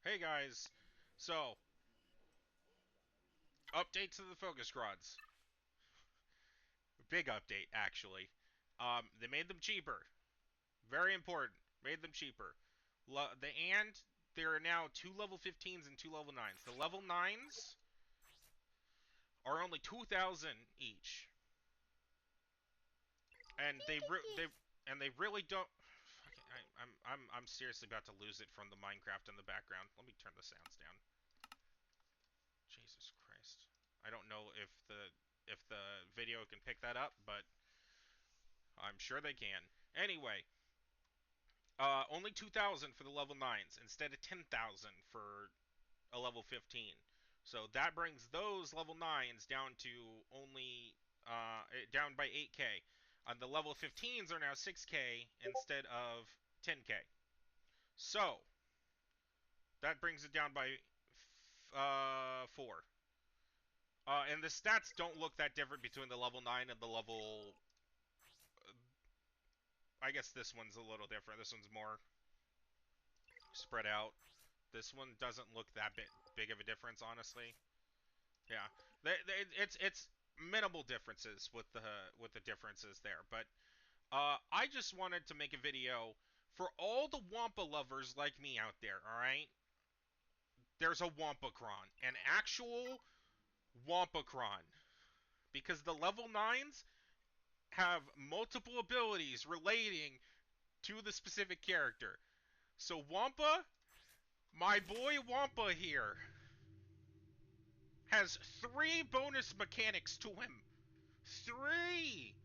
Hey guys, so update to the focus rods. Big update actually. They made them cheaper. Very important. Made them cheaper. And there are now two level 15s and two level 9s. The level 9s are only 2,000 each, and they really don't. I'm seriously about to lose it from the Minecraft in the background. Let me turn the sounds down. Jesus Christ. I don't know if the video can pick that up, but I'm sure they can. Anyway, only 2,000 for the level 9s instead of 10,000 for a level 15. So that brings those level 9s down to only down by 8k. The level 15s are now 6k instead of 10k. So that brings it down by 4. And the stats don't look that different between the level 9 and the level... I guess this one's a little different. This one's more spread out. This one doesn't look that big of a difference, honestly. Yeah, it's minimal differences with the differences there. But I just wanted to make a video for all the Wampa lovers like me out there. All right, there's a Wampacron, an actual Wampacron, because the level 9s have multiple abilities relating to the specific character. So Wampa, my boy Wampa here, has 3 bonus mechanics to him. 3!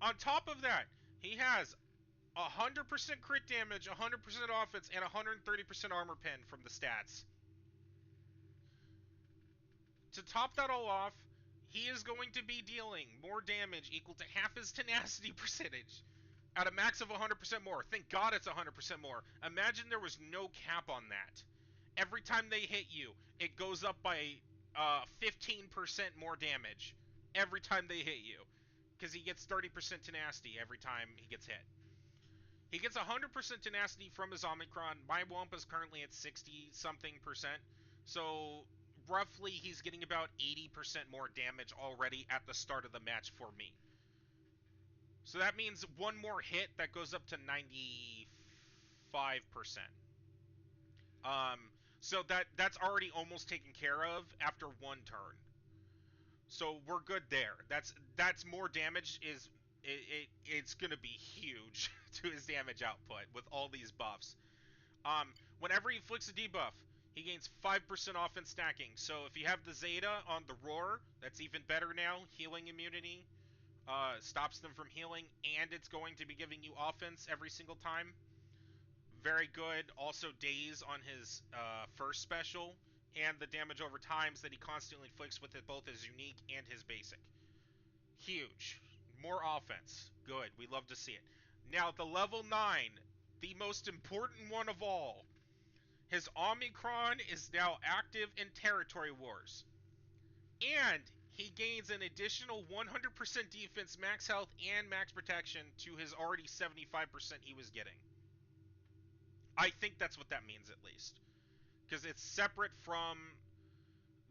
On top of that, he has 100% crit damage, 100% offense, and 130% armor pen from the stats. To top that all off, he is going to be dealing more damage equal to half his tenacity percentage at a max of 100% more. Thank God it's 100% more. Imagine there was no cap on that. Every time they hit you, it goes up by 15% more damage. Every time they hit you. Because he gets 30% tenacity every time he gets hit. He gets 100% tenacity from his Omicron. My Wampa's currently at 60-something percent. So, roughly, he's getting about 80% more damage already at the start of the match for me. So that means one more hit that goes up to 95%. So that's already almost taken care of after one turn. So we're good there. That's more damage it's gonna be huge to his damage output with all these buffs. Whenever he flicks a debuff, he gains 5% offense stacking. So if you have the Zeta on the Roar, that's even better now. Healing immunity stops them from healing, and it's going to be giving you offense every single time. Very good. Also, daze on his first special, and the damage over times that he constantly inflicts with it, both his unique and his basic. Huge. More offense. Good. We love to see it. Now, the level 9, the most important one of all. His Omicron is now active in Territory Wars. And he gains an additional 100% defense, max health, and max protection to his already 75% he was getting. I think that's what that means, at least. Because it's separate from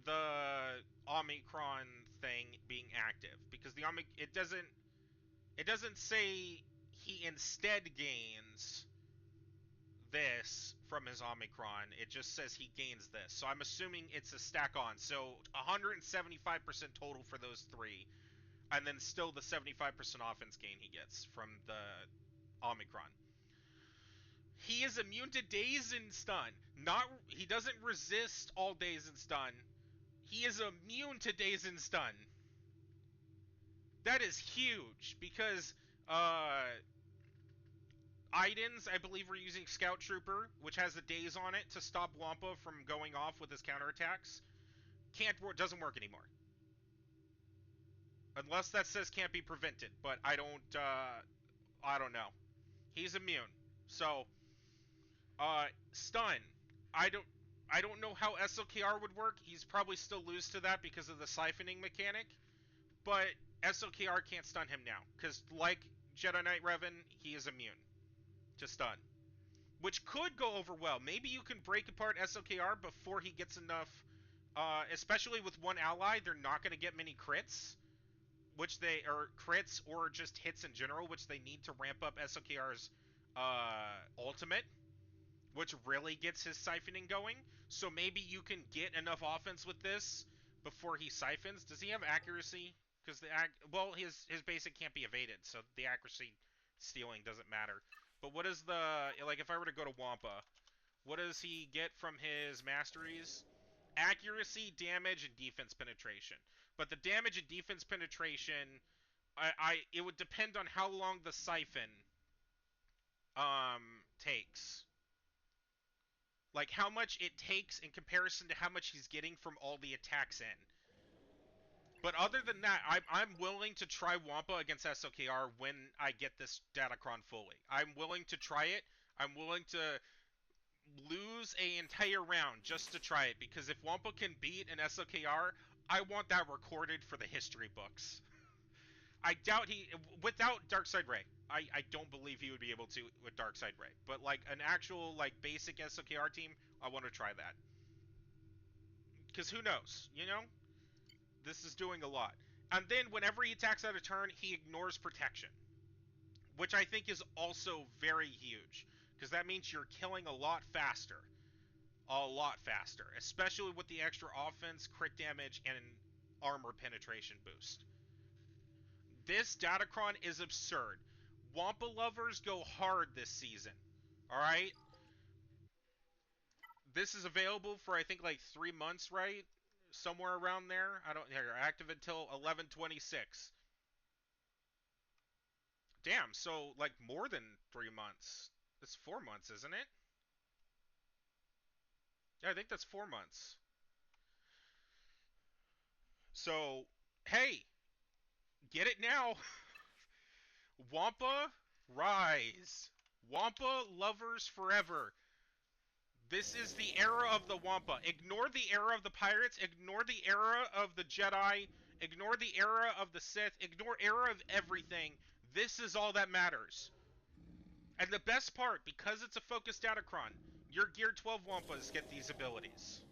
the Omicron thing being active. Because the it doesn't say he instead gains this from his Omicron. It just says he gains this. So I'm assuming it's a stack on. So 175% total for those 3. And then still the 75% offense gain he gets from the Omicron. He is immune to daze and stun. He doesn't resist all daze and stun. He is immune to daze and stun. That is huge because Idens, I believe, we're using Scout Trooper, which has a daze on it to stop Wampa from going off with his counterattacks. Doesn't work anymore. Unless that says can't be prevented, but I don't know. He's immune. So stun. I don't know how SLKR would work. He's probably still loose to that because of the siphoning mechanic. But SLKR can't stun him now. Because like Jedi Knight Revan, he is immune to stun. which could go over well. Maybe you can break apart SOKR before he gets enough, especially with one ally, they're not going to get many crits, which they, or crits or just hits in general, which they need to ramp up SOKR's ultimate, which really gets his siphoning going. So maybe you can get enough offense with this before he siphons. Does he have accuracy? Because well, his basic can't be evaded, so the accuracy stealing doesn't matter. But what is the, like, if I were to go to Wampa, what does he get from his masteries? Accuracy, damage, and defense penetration. But the damage and defense penetration, it would depend on how long the siphon takes. Like how much it takes in comparison to how much he's getting from all the attacks in. But other than that, I'm willing to try Wampa against SOKR when I get this Datacron fully. I'm willing to try it. I'm willing to lose an entire round just to try it, because if Wampa can beat an SOKR, I want that recorded for the history books. I doubt without Darkside Ray, I don't believe he would be able to with Darkside Ray. But like an actual like basic SOKR team, I want to try that. Because who knows, you know? This is doing a lot. And then whenever he attacks out of turn, he ignores protection, which I think is also very huge, because that means you're killing a lot faster. A lot faster, especially with the extra offense, crit damage, and armor penetration boost. This Datacron is absurd. Wampa lovers go hard this season. Alright? This is available for, I think, like 3 months, right? Somewhere around there. I don't here, active until 11/26. Damn, so like more than 3 months. It's 4 months, isn't it? Yeah, I think that's 4 months. So, hey, get it now. Wampa, rise. Wampa lovers forever. This is the era of the Wampa. Ignore the era of the Pirates. Ignore the era of the Jedi. Ignore the era of the Sith. Ignore era of everything. This is all that matters. And the best part, because it's a focused Datacron, your Gear 12 Wampas get these abilities.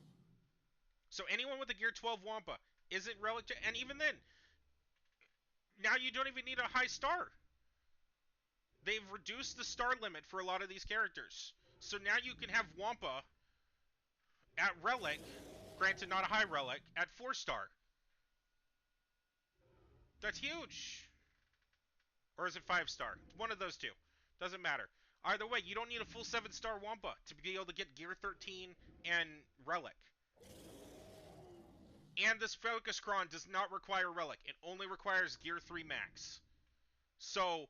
So anyone with a Gear 12 Wampa isn't relic, and even then, now you don't even need a high star. They've reduced the star limit for a lot of these characters. So now you can have Wampa at relic, granted not a high relic, at 4-star. That's huge. Or is it 5-star? One of those two. Doesn't matter. Either way, you don't need a full 7-star Wampa to be able to get Gear 13 and relic. And this Focus Cron does not require relic. It only requires Gear 3 max. So,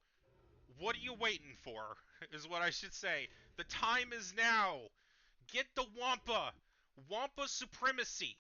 what are you waiting for, is what I should say. The time is now. Get the Wampa. Wampa supremacy.